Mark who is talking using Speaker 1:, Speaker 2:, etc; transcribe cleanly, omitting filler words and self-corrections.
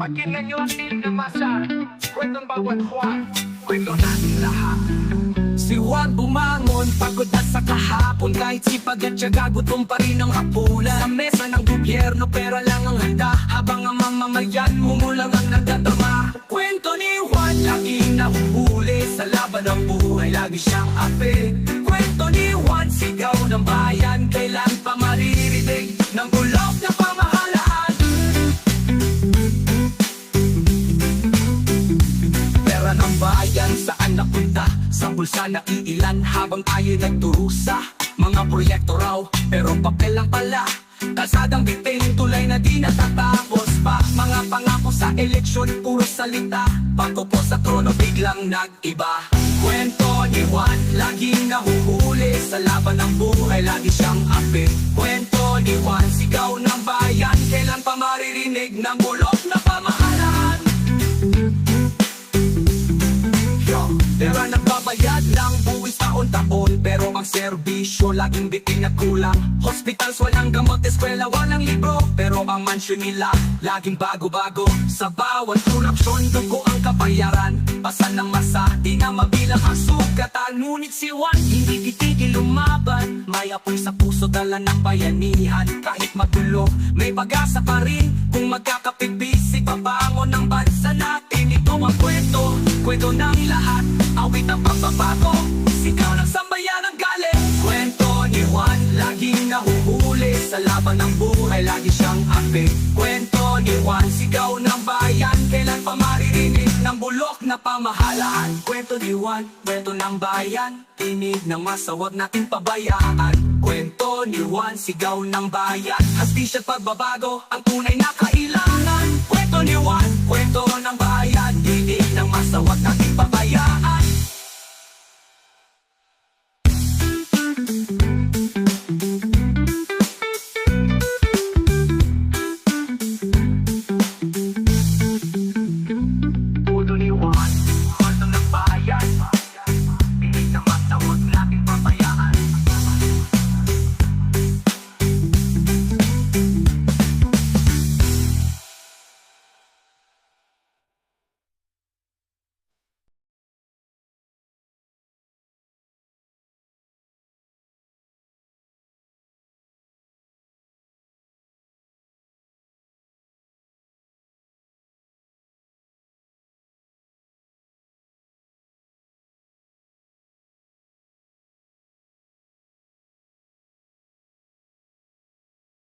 Speaker 1: Pagkinanyusin na masa, kwentong bawat Juan, kwento natin lahat.
Speaker 2: Si Juan bumangon, pagod na sa kahapon. Kahit sipag at tiyaga, gutom pa rin ang hapunan. Sa mesa ng gobyerno, pera lang ang handa. Habang ang mamamayan, mumulang ang nagdadama. Kwento ni Juan, laging nahuhuli. Sa laban ng buhay, lagi siyang ape. Kwento ni Juan, sigaw ng bayan. Kailan pa maririnig ng bulok na pamahalaan? Pera ng bayan, saan napunta? Sa bulsa na iilan habang tayo nagturusa. Mga proyekto raw, pero papel lang pala. Kalsadang bitin, tulay na di natatapos pa. Mga pangako sa eleksyon, puro salita. Pagkupo sa trono, biglang nag-iba. Kwento ni Juan, laging nahuhuli. Sa laban ng buhay, lagi siyang ape. Kwento ni Juan, sigaw ng bayan. Kailan pa maririnig ng bulok na pamahalaan? Pera nagbabayad ng buwis taon-taon, pero ang serbisyo laging bitin at kulang. Hospitals walang gamot, eskwela walang libro, pero ang mansyon nila laging bago-bago. Sa bawat korupsyon, dugo ang kabayaran. Pasan ng masa, di na mabilang ang sugatan. Ngunit si Juan, hindi titigil lumaban. May apoy sa puso, dala ng bayanihan. Kahit magulo, may pag-asa pa rin. Kung magkakapit-bisig, pabangon ng bansa natin. Ito ang kwento, kwento ng lahat. Awit ang pagbabago, sigaw ng sambayan ang galing. Kwento ni Juan, laging nahuhuli. Sa laban ng buhay, lagi siyang ape. Kwento ni Juan, sigaw ng bayan. Kailan pa maririnig ng bulok na pamahalaan? Kwento ni Juan, kwento ng bayan. Tinig ng masa, wag nating pabayaan. Kwento ni Juan, sigaw ng bayan. Hastisya at pagbabago, ang tunay na kailangan. Kwento ni Juan, kwento ng bayan. Tinig ng masa, wag nating pabayaan.